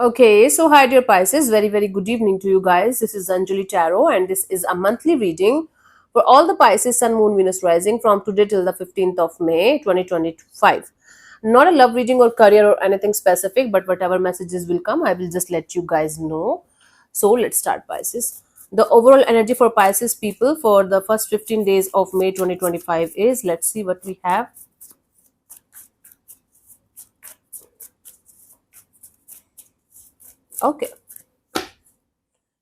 Okay, so hi dear Pisces, very good evening to you guys. This is Anjali Tarot and this is a monthly reading for all the Pisces Sun, Moon, Venus rising from today till the 15th of May 2025. Not a love reading or career or anything specific, but whatever messages will come, I will just let you guys know. So let's start Pisces. The overall energy for Pisces people for the first 15 days of May 2025 is, let's see what we have. Okay,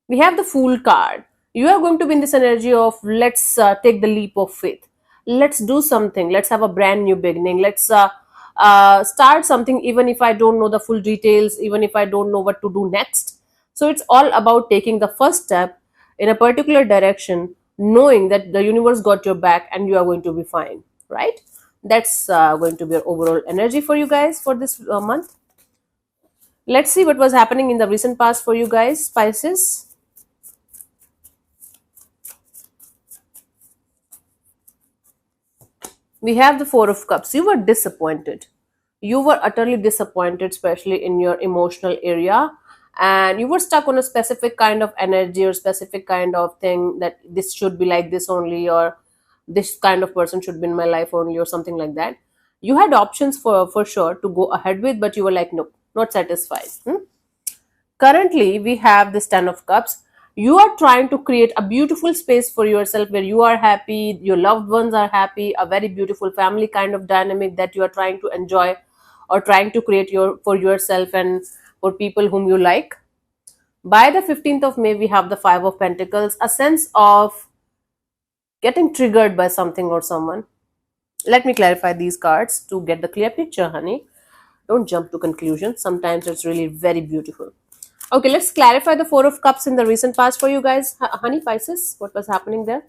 we have the Fool card. You are going to be in this energy of let's take the leap of faith. Let's do something. Let's have a brand new beginning. Let's start something, even if I don't know the full details, even if I don't know what to do next. So it's all about taking the first step in a particular direction, knowing that the universe got your back and you are going to be fine, right? That's going to be your overall energy for you guys for this month. Let's see what was happening in the recent past for you guys, Pisces. We have the Four of Cups. You were disappointed. You were utterly disappointed, especially in your emotional area. And you were stuck on a specific kind of energy or specific kind of thing that this should be like this only, or this kind of person should be in my life only, or something like that. You had options for sure to go ahead with, but you were like, nope, not satisfied. Currently, we have this Ten of Cups. You are trying to create a beautiful space for yourself where you are happy, your loved ones are happy, a very beautiful family kind of dynamic that you are trying to enjoy or trying to create for yourself and for people whom you like. By the 15th of May, we have the Five of Pentacles, a sense of getting triggered by something or someone. Let me clarify these cards to get the clear picture, honey. Don't jump to conclusions. Sometimes it's really very beautiful. Okay, let's clarify the Four of Cups in the recent past for you guys. Honey, Pisces, what was happening there?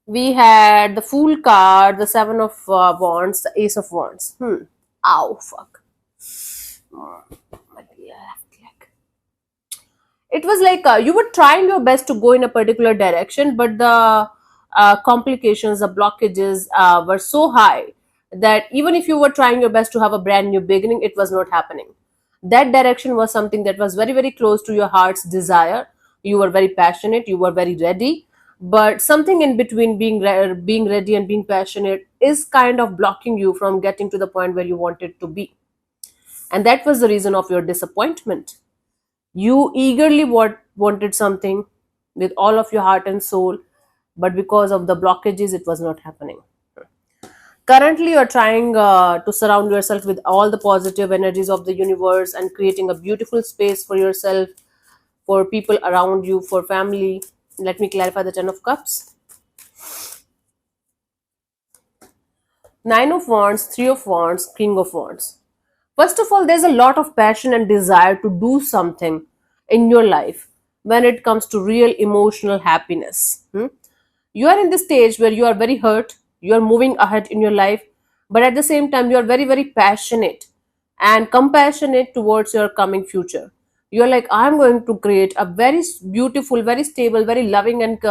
We had the Fool card, the Seven of Wands, the Ace of Wands. Ow, fuck. My left leg. It was like you were trying your best to go in a particular direction, but the complications, the blockages were so high that even if you were trying your best to have a brand new beginning, it was not happening. That direction was something that was very close to your heart's desire. You were very passionate, you were very ready, but something in between being ready and being passionate is kind of blocking you from getting to the point where you wanted to be. And that was the reason of your disappointment. You eagerly wanted something with all of your heart and soul, but because of the blockages, it was not happening. Currently, you're trying to surround yourself with all the positive energies of the universe and creating a beautiful space for yourself, for people around you, for family. Let me clarify the Ten of Cups. Nine of Wands, Three of Wands, King of Wands. First of all, there's a lot of passion and desire to do something in your life when it comes to real emotional happiness. You are in this stage where you are very hurt, you are moving ahead in your life, but at the same time, you are very passionate and compassionate towards your coming future. You are like, I'm going to create a very beautiful, very stable, very loving, and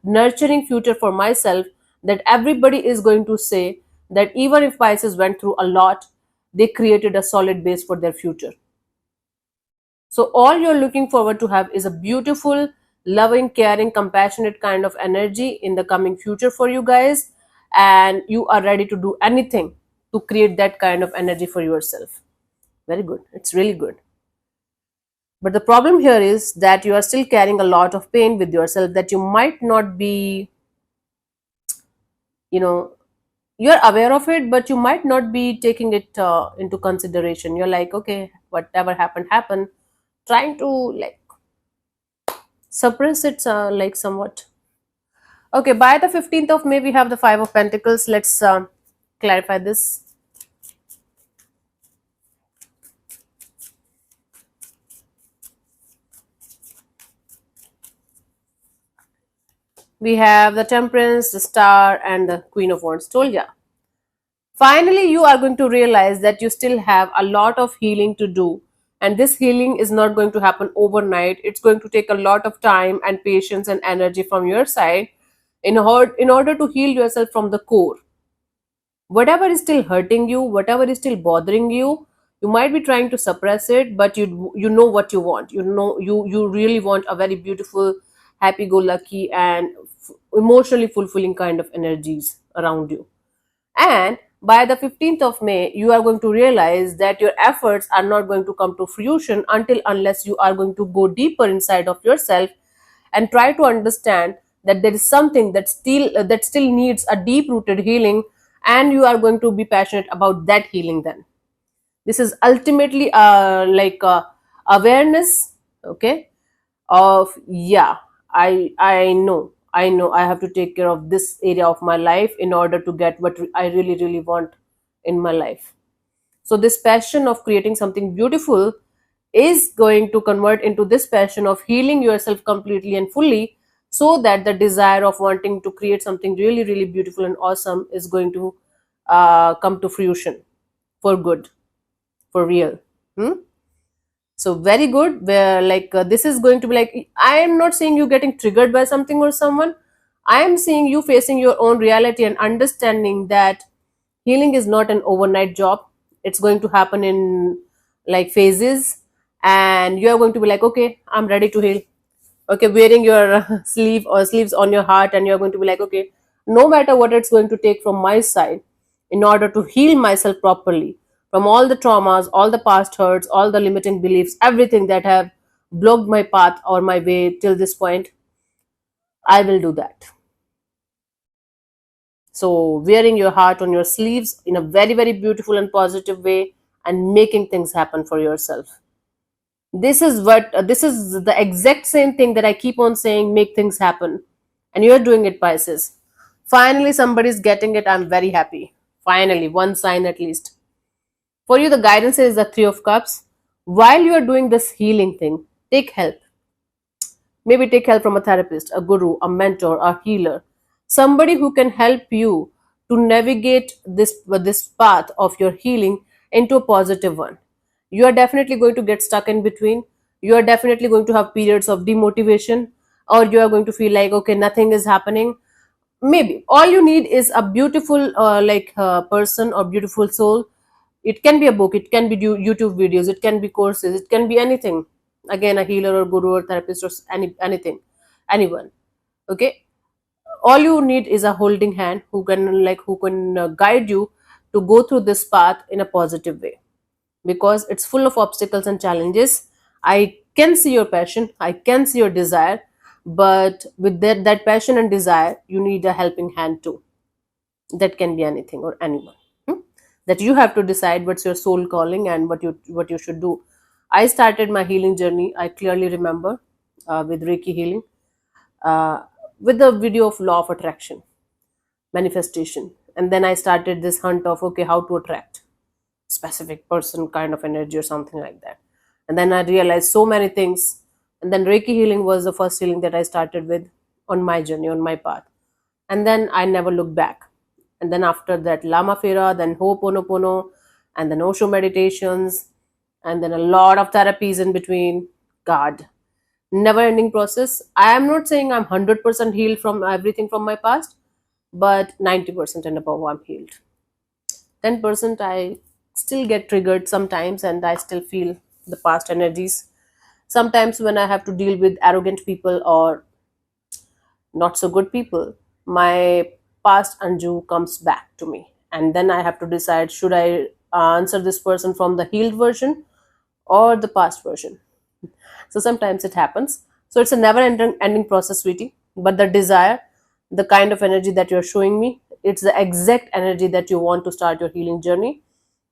nurturing future for myself that everybody is going to say that even if Pisces went through a lot, they created a solid base for their future. So all you're looking forward to have is a beautiful, loving, caring, compassionate kind of energy in the coming future for you guys, and you are ready to do anything to create that kind of energy for yourself. Very good. It's really good. But the problem here is that you are still carrying a lot of pain with yourself that you might not be, you know, you're aware of it, but you might not be taking it into consideration. You're like, okay, whatever happened, happened. Trying to like suppress it like somewhat. Okay, by the 15th of May, we have the Five of Pentacles. Let's clarify this. We have the Temperance, the Star, and the Queen of Wands. Told ya. Finally, you are going to realize that you still have a lot of healing to do. And this healing is not going to happen overnight. It's going to take a lot of time and patience and energy from your side in order to heal yourself from the core. Whatever is still hurting you, whatever is still bothering you, you might be trying to suppress it, but you know what you want. You know, you really want a very beautiful, happy go lucky and emotionally fulfilling kind of energies around you. And by the 15th of May, you are going to realize that your efforts are not going to come to fruition until unless you are going to go deeper inside of yourself and try to understand that there is something that still needs a deep rooted healing, and you are going to be passionate about that healing. Then this is ultimately awareness, okay, of, yeah, I know I have to take care of this area of my life in order to get what I really really want in my life. So this passion of creating something beautiful is going to convert into this passion of healing yourself completely and fully, so that the desire of wanting to create something really really beautiful and awesome is going to come to fruition for good, for real. Hmm? So very good. Where this is going to be like, I am not saying you getting triggered by something or someone. I am seeing you facing your own reality and understanding that healing is not an overnight job. It's going to happen in like phases, and you are going to be like, okay, I'm ready to heal. Okay, wearing your sleeve or sleeves on your heart, and you're going to be like, okay, no matter what it's going to take from my side in order to heal myself properly from all the traumas, all the past hurts, all the limiting beliefs, everything that have blocked my path or my way till this point, I will do that. So wearing your heart on your sleeves in a very very beautiful and positive way, and making things happen for yourself. This is the exact same thing that I keep on saying, make things happen, and you're doing it, Pisces. Finally somebody's getting it. I'm very happy. Finally one sign at least. For you, the guidance is the Three of Cups. While you are doing this healing thing, take help. Maybe take help from a therapist, a guru, a mentor, a healer, somebody who can help you to navigate this path of your healing into a positive one. You are definitely going to get stuck in between. You are definitely going to have periods of demotivation, or you are going to feel like, okay, nothing is happening. Maybe all you need is a beautiful person or beautiful soul. It can be a book, it can be YouTube videos, it can be courses, it can be anything. Again, a healer or guru or therapist or anything, anyone. Okay, all you need is a holding hand who can guide you to go through this path in a positive way, because it's full of obstacles and challenges. I can see your passion, I can see your desire, but with that passion and desire, you need a helping hand too. That can be anything or anyone. Hmm? That you have to decide what's your soul calling and what you should do. I started my healing journey, I clearly remember, with Reiki healing, uh, with the video of law of attraction, manifestation, and then I started this hunt of, okay, how to attract specific person kind of energy or something like that. And then I realized so many things, and then Reiki healing was the first healing that I started with on my journey, on my path. And then I never looked back. And then after that, Lama Fera, then Ho'oponopono, and then Osho meditations, and then a lot of therapies in between. God, never ending process. I am not saying I'm 100% healed from everything from my past, but 90% and above I'm healed. 10% I still get triggered sometimes, and I still feel the past energies. Sometimes when I have to deal with arrogant people or not so good people, my past Anju comes back to me. And then I have to decide, should I answer this person from the healed version or the past version? So sometimes it happens. So it's a never ending process, sweetie. But the desire, the kind of energy that you're showing me, it's the exact energy that you want to start your healing journey.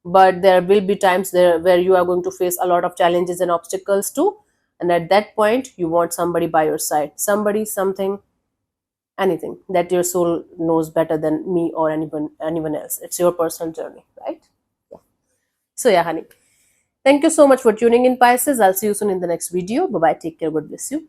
But there will be times there where you are going to face a lot of challenges and obstacles too. And at that point, you want somebody by your side, somebody, something, anything that your soul knows better than me or anyone else. It's your personal journey, right? Yeah. So yeah, honey. Thank you so much for tuning in, Pisces. I'll see you soon in the next video. Bye bye. Take care. God bless you.